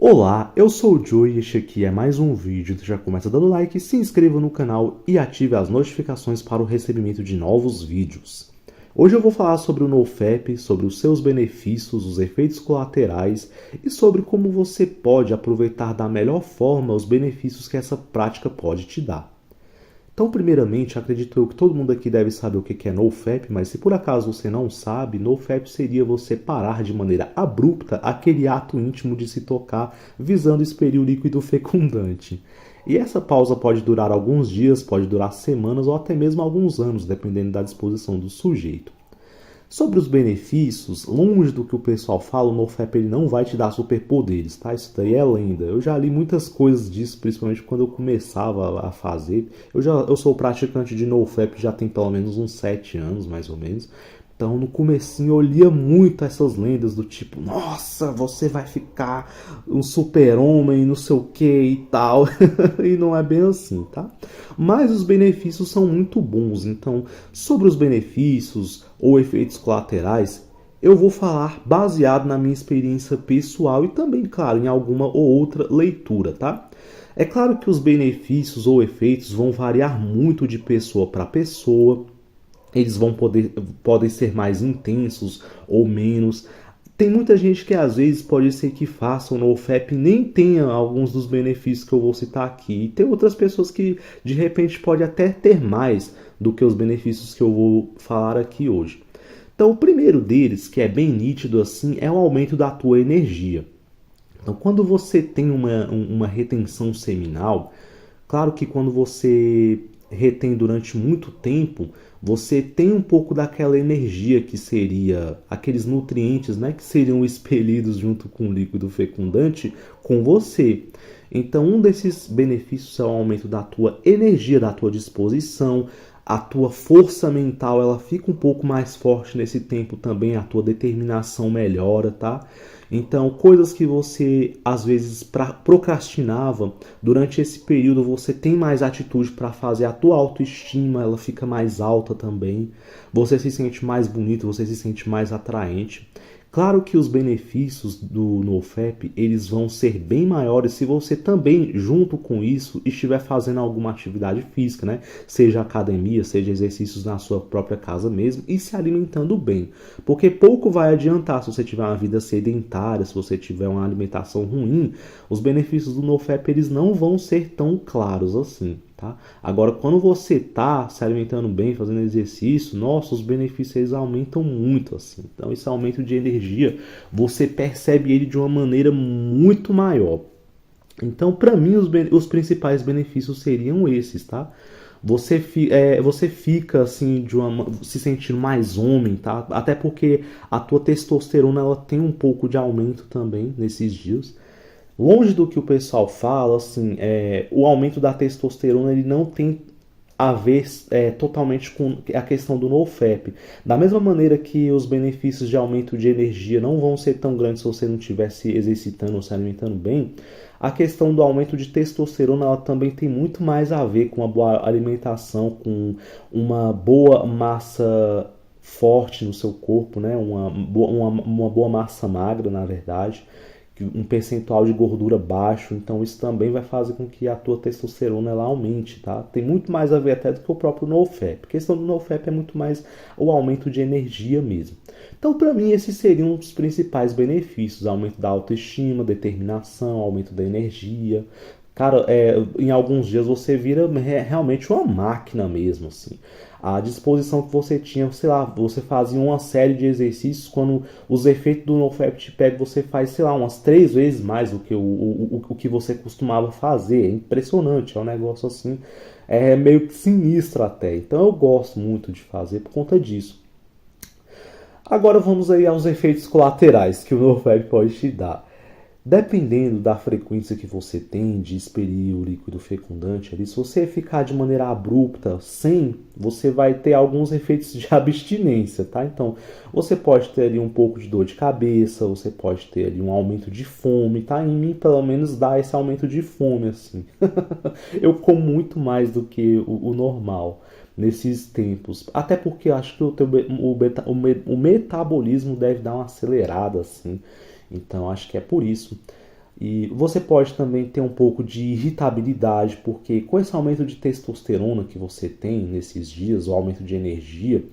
Olá, eu sou o Joe e este aqui é mais um vídeo. Já começa dando like, se inscreva no canal e ative as notificações para o recebimento de novos vídeos. Hoje eu vou falar sobre o NoFap, sobre os seus benefícios, os efeitos colaterais e sobre como você pode aproveitar da melhor forma os benefícios que essa prática pode te dar. Então, primeiramente, acredito eu que todo mundo aqui deve saber o que é NoFap, mas se por acaso você não sabe, NoFap seria você parar de maneira abrupta aquele ato íntimo de se tocar visando expelir o líquido fecundante. E essa pausa pode durar alguns dias, pode durar semanas ou até mesmo alguns anos, dependendo da disposição do sujeito. Sobre os benefícios, longe do que o pessoal fala, o NoFap ele não vai te dar superpoderes, tá? Isso daí é lenda. Eu já li muitas coisas disso, principalmente quando eu começava a fazer. Eu sou praticante de NoFap já tem pelo menos uns 7 anos, mais ou menos. Então, no comecinho eu lia muito essas lendas do tipo, nossa, você vai ficar um super-homem, não sei o que e tal. E não é bem assim, tá? Mas os benefícios são muito bons. Então, sobre os benefícios ou efeitos colaterais, eu vou falar baseado na minha experiência pessoal e também, claro, em alguma ou outra leitura, tá? É claro que os benefícios ou efeitos vão variar muito de pessoa para pessoa. Eles podem ser mais intensos ou menos. Tem muita gente que às vezes pode ser que faça o NoFap e nem tenha alguns dos benefícios que eu vou citar aqui. E tem outras pessoas que de repente pode até ter mais do que os benefícios que eu vou falar aqui hoje. Então, o primeiro deles, que é bem nítido assim, é o aumento da tua energia. Então, quando você tem uma retenção seminal, claro que quando você retém durante muito tempo, você tem um pouco daquela energia que seria aqueles nutrientes, né, que seriam expelidos junto com o líquido fecundante com você. Então, um desses benefícios é o aumento da tua energia, da tua disposição, a tua força mental, ela fica um pouco mais forte nesse tempo também, a tua determinação melhora, tá? Então, coisas que você às vezes procrastinava, durante esse período você tem mais atitude para fazer, a tua autoestima, ela fica mais alta também. Você se sente mais bonito, você se sente mais atraente. Claro que os benefícios do NoFap, eles vão ser bem maiores se você também, junto com isso, estiver fazendo alguma atividade física, né? Seja academia, seja exercícios na sua própria casa mesmo e se alimentando bem. Porque pouco vai adiantar se você tiver uma vida sedentária, se você tiver uma alimentação ruim, os benefícios do NoFap, eles não vão ser tão claros assim. Tá? Agora, quando você está se alimentando bem, fazendo exercício, nossa, os benefícios eles aumentam muito assim. Então, esse aumento de energia, você percebe ele de uma maneira muito maior. Então, para mim, os principais benefícios seriam esses, tá? Você fica assim se sentindo mais homem, tá? Até porque a tua testosterona ela tem um pouco de aumento também nesses dias. Longe do que o pessoal fala, assim, o aumento da testosterona ele não tem a ver totalmente com a questão do NoFap. Da mesma maneira que os benefícios de aumento de energia não vão ser tão grandes se você não estiver se exercitando ou se alimentando bem, a questão do aumento de testosterona ela também tem muito mais a ver com uma boa alimentação, com uma boa massa forte no seu corpo, né? Uma boa massa magra, na verdade, um percentual de gordura baixo, então isso também vai fazer com que a tua testosterona ela aumente, tá? Tem muito mais a ver até do que o próprio NoFap. A questão do NoFap é muito mais o aumento de energia mesmo. Então, para mim, esses seriam os principais benefícios: aumento da autoestima, determinação, aumento da energia. Cara, em alguns dias você vira realmente uma máquina mesmo, assim. A disposição que você tinha, sei lá, você fazia uma série de exercícios, quando os efeitos do NoFap te pegam, você faz, sei lá, umas 3 vezes mais do que o que você costumava fazer. É impressionante, é um negócio assim, meio que sinistro até. Então eu gosto muito de fazer por conta disso. Agora vamos aí aos efeitos colaterais que o NoFap pode te dar. Dependendo da frequência que você tem de expelir o líquido fecundante ali, se você ficar de maneira abrupta, sem, você vai ter alguns efeitos de abstinência, tá? Então, você pode ter ali um pouco de dor de cabeça, você pode ter ali um aumento de fome, tá? Em mim, pelo menos, dá esse aumento de fome, assim. Eu como muito mais do que o normal nesses tempos. Até porque eu acho que o metabolismo deve dar uma acelerada, assim. Então, acho que é por isso. E você pode também ter um pouco de irritabilidade, porque com esse aumento de testosterona que você tem nesses dias, o aumento de energia,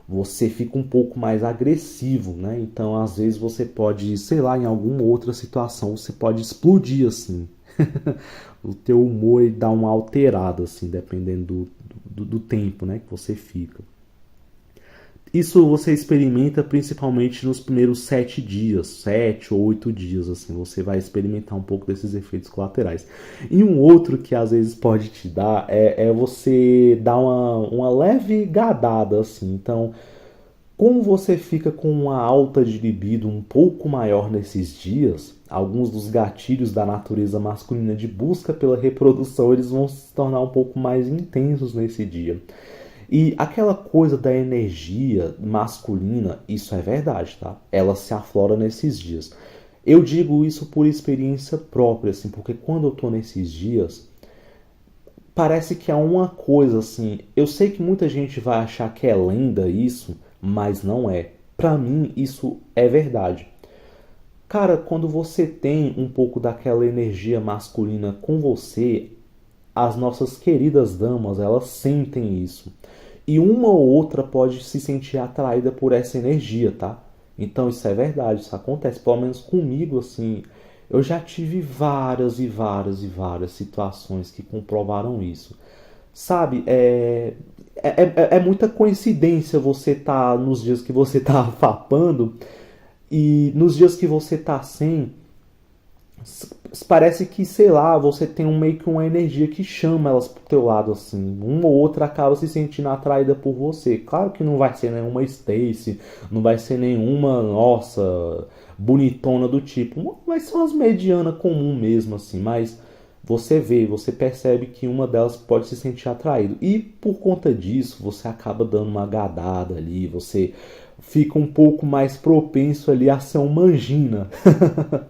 você fica um pouco mais agressivo, né? Então, às vezes você pode, sei lá, em alguma outra situação, você pode explodir assim. O teu humor ele dá uma alterada assim, dependendo do tempo, né, que você fica. Isso você experimenta principalmente nos primeiros 7 dias, 7 ou 8 dias, assim, você vai experimentar um pouco desses efeitos colaterais. E um outro que às vezes pode te dar é você dar uma leve gadada, assim. Então, como você fica com uma alta de libido um pouco maior nesses dias, alguns dos gatilhos da natureza masculina de busca pela reprodução, eles vão se tornar um pouco mais intensos nesse dia. E aquela coisa da energia masculina, isso é verdade, tá? Ela se aflora nesses dias. Eu digo isso por experiência própria, assim, porque quando eu tô nesses dias, parece que é uma coisa assim. Eu sei que muita gente vai achar que é lenda isso, mas não é. Pra mim, isso é verdade. Cara, quando você tem um pouco daquela energia masculina com você, as nossas queridas damas, elas sentem isso. E uma ou outra pode se sentir atraída por essa energia, tá? Então isso é verdade, isso acontece. Pelo menos comigo, assim, eu já tive várias e várias e várias situações que comprovaram isso. Sabe, é muita coincidência você tá nos dias que você tá fapando e nos dias que você tá sem, parece que, sei lá, você tem meio que uma energia que chama elas pro teu lado, assim. Uma ou outra acaba se sentindo atraída por você. Claro que não vai ser nenhuma Stacy, não vai ser nenhuma, nossa, bonitona do tipo. Vai ser umas medianas comum mesmo, assim. Mas você vê, você percebe que uma delas pode se sentir atraído. E por conta disso, você acaba dando uma gadada ali, você fica um pouco mais propenso ali a ser um mangina,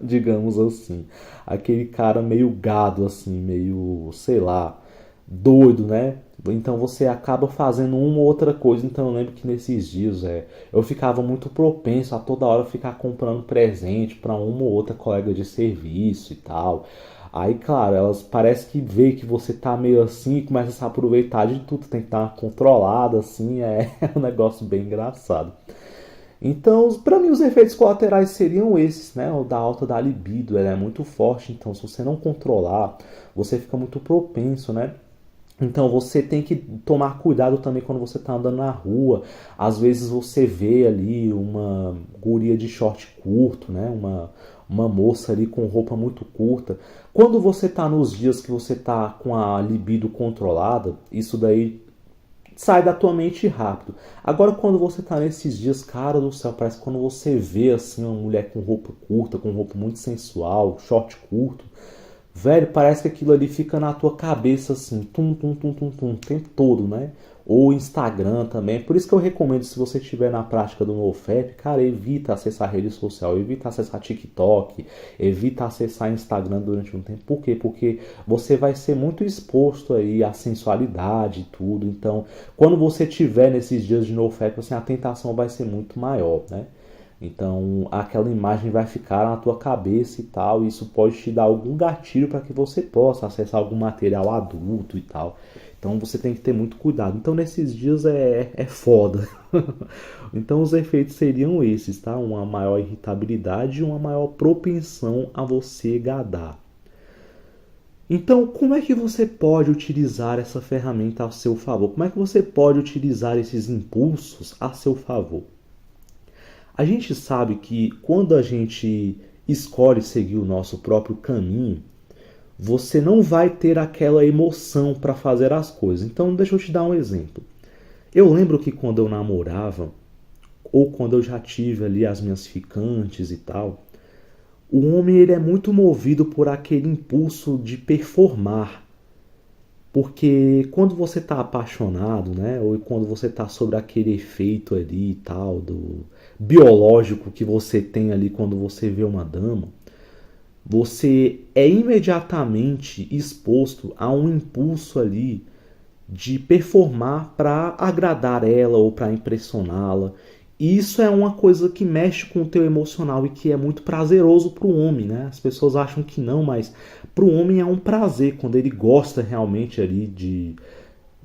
digamos assim. Aquele cara meio gado, assim, meio, sei lá, doido, né? Então você acaba fazendo uma ou outra coisa. Então eu lembro que nesses dias eu ficava muito propenso a toda hora ficar comprando presente para uma ou outra colega de serviço e tal. Aí, claro, elas parece que vê que você tá meio assim e começa a se aproveitar de tudo, tem que dar uma controlada, assim, é um negócio bem engraçado. Então, para mim, os efeitos colaterais seriam esses, né? O da alta da libido, ela é muito forte, então se você não controlar, você fica muito propenso, né? Então você tem que tomar cuidado também quando você está andando na rua. Às vezes você vê ali uma guria de short curto, né? Uma moça ali com roupa muito curta. Quando você está nos dias que você está com a libido controlada, isso daí sai da tua mente rápido. Agora, quando você tá nesses dias, cara do céu, parece que quando você vê assim uma mulher com roupa curta, com roupa muito sensual, short curto, velho, parece que aquilo ali fica na tua cabeça assim, tum, tum, tum, tum, tum, o tempo todo, né? Ou Instagram também. Por isso que eu recomendo, se você estiver na prática do NoFap, cara, evita acessar rede social, evita acessar TikTok, evita acessar Instagram durante um tempo. Por quê? Porque você vai ser muito exposto aí à sensualidade e tudo. Então, quando você tiver nesses dias de NoFap, assim, a tentação vai ser muito maior, né? Então, aquela imagem vai ficar na tua cabeça e tal. E isso pode te dar algum gatilho para que você possa acessar algum material adulto e tal. Então, você tem que ter muito cuidado. Então, nesses dias é foda. Então, os efeitos seriam esses, tá? Uma maior irritabilidade e uma maior propensão a você gadar. Então, como é que você pode utilizar essa ferramenta a seu favor? Como é que você pode utilizar esses impulsos a seu favor? A gente sabe que quando a gente escolhe seguir o nosso próprio caminho, você não vai ter aquela emoção para fazer as coisas. Então, deixa eu te dar um exemplo. Eu lembro que quando eu namorava, ou quando eu já tive ali as minhas ficantes e tal, o homem ele é muito movido por aquele impulso de performar. Porque quando você está apaixonado, né, ou quando você está sobre aquele efeito ali e tal, do biológico que você tem ali quando você vê uma dama, você é imediatamente exposto a um impulso ali de performar para agradar ela ou para impressioná-la. E isso é uma coisa que mexe com o teu emocional e que é muito prazeroso para o homem, né? As pessoas acham que não, mas para o homem é um prazer quando ele gosta realmente ali de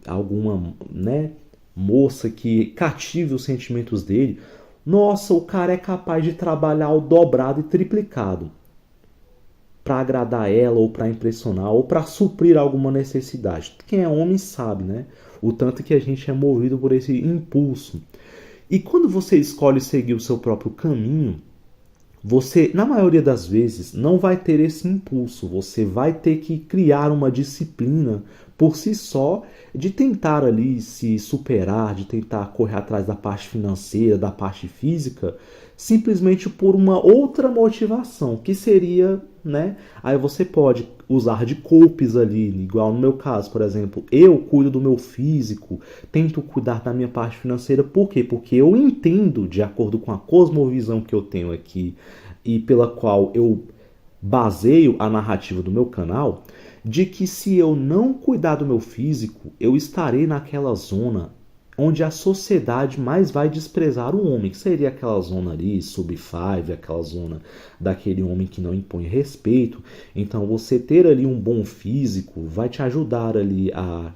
alguma, né, moça que cative os sentimentos dele. Nossa, o cara é capaz de trabalhar o dobrado e triplicado para agradar ela ou para impressionar ou para suprir alguma necessidade. Quem é homem sabe, né? O tanto que a gente é movido por esse impulso. E quando você escolhe seguir o seu próprio caminho, você, na maioria das vezes, não vai ter esse impulso. Você vai ter que criar uma disciplina por si só de tentar ali se superar, de tentar correr atrás da parte financeira, da parte física, simplesmente por uma outra motivação, que seria, né? Aí você pode usar de coaches ali, igual no meu caso, por exemplo, eu cuido do meu físico, tento cuidar da minha parte financeira, por quê? Porque eu entendo, de acordo com a cosmovisão que eu tenho aqui e pela qual eu baseio a narrativa do meu canal, de que se eu não cuidar do meu físico, eu estarei naquela zona onde a sociedade mais vai desprezar o homem, que seria aquela zona ali, sub-5, aquela zona daquele homem que não impõe respeito. Então você ter ali um bom físico vai te ajudar ali a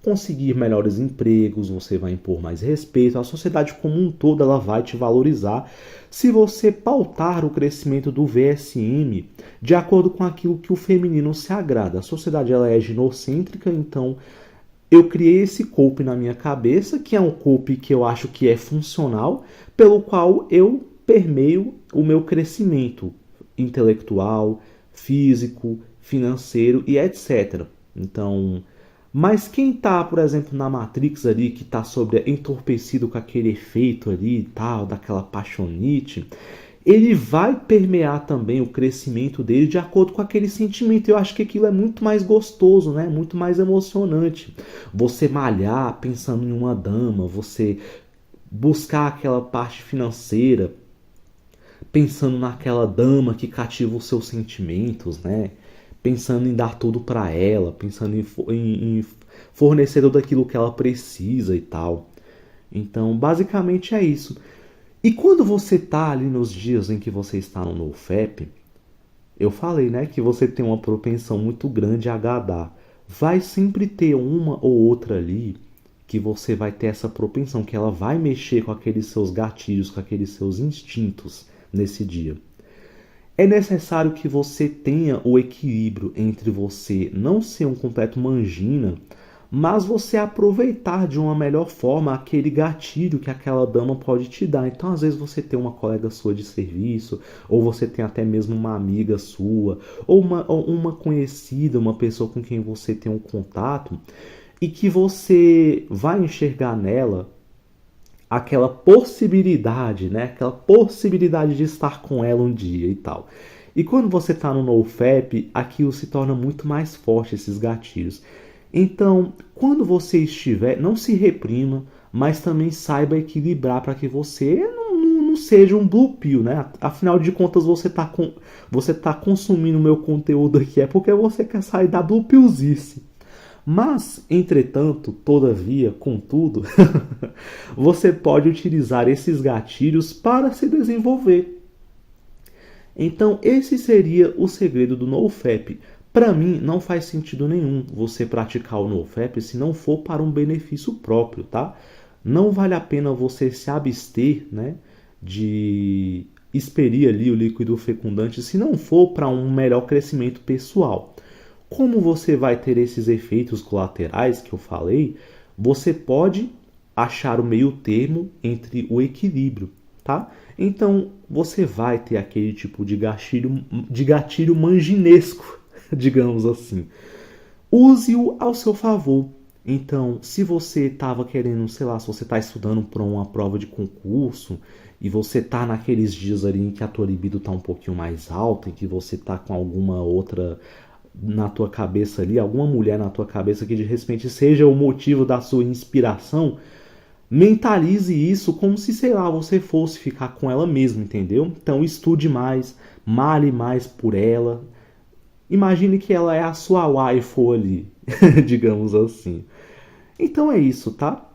conseguir melhores empregos, você vai impor mais respeito, a sociedade como um todo ela vai te valorizar se você pautar o crescimento do VSM de acordo com aquilo que o feminino se agrada. A sociedade ela é ginocêntrica, então eu criei esse cope na minha cabeça, que é um cope que eu acho que é funcional, pelo qual eu permeio o meu crescimento intelectual, físico, financeiro e etc. Então, mas quem tá, por exemplo, na Matrix ali, que tá entorpecido com aquele efeito ali e tal, daquela paixonite, ele vai permear também o crescimento dele de acordo com aquele sentimento. Eu acho que aquilo é muito mais gostoso, né? Muito mais emocionante. Você malhar pensando em uma dama, você buscar aquela parte financeira pensando naquela dama que cativa os seus sentimentos, né? Pensando em dar tudo para ela, pensando em fornecer tudo aquilo que ela precisa e tal. Então, basicamente é isso. E quando você tá ali nos dias em que você está no NoFap, eu falei, né, que você tem uma propensão muito grande a agradar. Vai sempre ter uma ou outra ali que você vai ter essa propensão, que ela vai mexer com aqueles seus gatilhos, com aqueles seus instintos nesse dia. É necessário que você tenha o equilíbrio entre você não ser um completo mangina, mas você aproveitar de uma melhor forma aquele gatilho que aquela dama pode te dar. Então, às vezes, você tem uma colega sua de serviço, ou você tem até mesmo uma amiga sua, ou uma conhecida, uma pessoa com quem você tem um contato, e que você vai enxergar nela aquela possibilidade, né? Aquela possibilidade de estar com ela um dia e tal. E quando você está no NoFap, aquilo se torna muito mais forte, esses gatilhos. Então, quando você estiver, não se reprima, mas também saiba equilibrar para que você não seja um blue pill, né? Afinal de contas, você tá consumindo o meu conteúdo aqui é porque você quer sair da blue pillzice. Mas, entretanto, todavia, contudo, você pode utilizar esses gatilhos para se desenvolver. Então, esse seria o segredo do NoFap. Para mim, não faz sentido nenhum você praticar o NoFap se não for para um benefício próprio, tá? Não vale a pena você se abster, né, de expelir ali o líquido fecundante se não for para um melhor crescimento pessoal. Como você vai ter esses efeitos colaterais que eu falei, você pode achar o meio termo entre o equilíbrio, tá? Então, você vai ter aquele tipo de gatilho manginesco, digamos assim. Use-o ao seu favor. Então, se você estava querendo, sei lá, se você está estudando para uma prova de concurso e você está naqueles dias ali em que a tua libido está um pouquinho mais alta e que você está com alguma outra na tua cabeça ali, alguma mulher na tua cabeça que de repente seja o motivo da sua inspiração, mentalize isso como se, sei lá, você fosse ficar com ela mesmo, entendeu? Então estude mais, male mais por ela. Imagine que ela é a sua waifu ali, digamos assim. Então é isso, tá?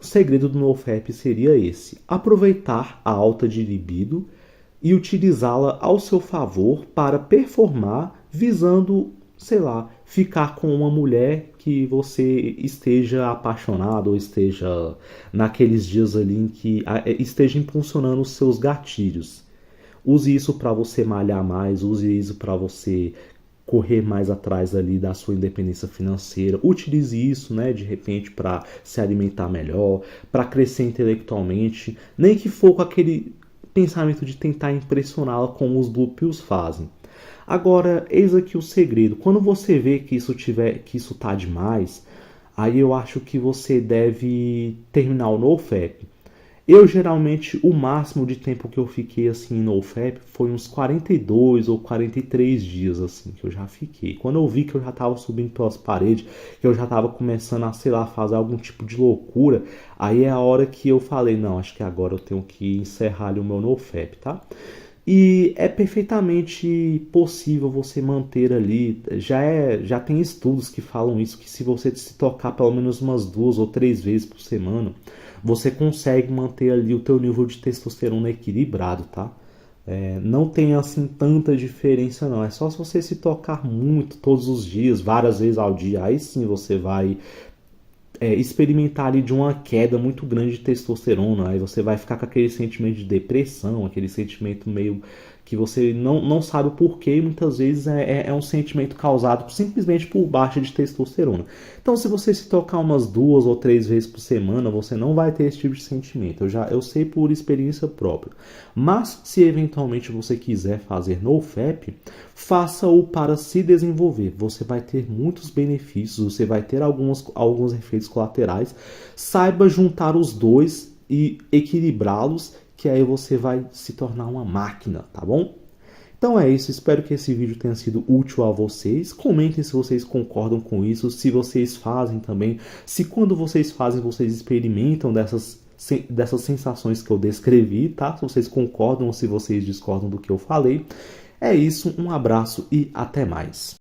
O segredo do NoFap seria esse: aproveitar a alta de libido e utilizá-la ao seu favor para performar, visando, sei lá, ficar com uma mulher que você esteja apaixonado ou esteja naqueles dias ali em que esteja impulsionando os seus gatilhos. Use isso para você malhar mais, use isso para você correr mais atrás ali da sua independência financeira. Utilize isso, né, de repente para se alimentar melhor, para crescer intelectualmente, nem que for com aquele pensamento de tentar impressioná-la como os Blue Pills fazem. Agora, eis aqui o segredo. Quando você vê que isso tá demais, aí eu acho que você deve terminar o NoFap. Eu geralmente, o máximo de tempo que eu fiquei assim no NoFap foi uns 42 ou 43 dias assim que eu já fiquei. Quando eu vi que eu já tava subindo pelas paredes, que eu já tava começando a, sei lá, fazer algum tipo de loucura, aí é a hora que eu falei, não, acho que agora eu tenho que encerrar ali o meu NoFap, tá? E é perfeitamente possível você manter ali, já tem estudos que falam isso, que se você se tocar pelo menos umas 2 ou 3 vezes por semana, você consegue manter ali o teu nível de testosterona equilibrado, tá? Não tem assim tanta diferença não, é só se você se tocar muito todos os dias, várias vezes ao dia, aí sim você vai experimentar ali de uma queda muito grande de testosterona, aí você vai ficar com aquele sentimento de depressão, aquele sentimento meio que você não sabe o porquê, e muitas vezes é um sentimento causado simplesmente por baixa de testosterona. Então, se você se tocar umas 2 ou 3 vezes por semana, você não vai ter esse tipo de sentimento. Eu sei por experiência própria. Mas, se eventualmente você quiser fazer NoFap, faça-o para se desenvolver. Você vai ter muitos benefícios, você vai ter alguns efeitos colaterais. Saiba juntar os dois e equilibrá-los, que aí você vai se tornar uma máquina, tá bom? Então é isso, espero que esse vídeo tenha sido útil a vocês. Comentem se vocês concordam com isso, se vocês fazem também, se quando vocês fazem, vocês experimentam dessas sensações que eu descrevi, tá? Se vocês concordam ou se vocês discordam do que eu falei. É isso, um abraço e até mais.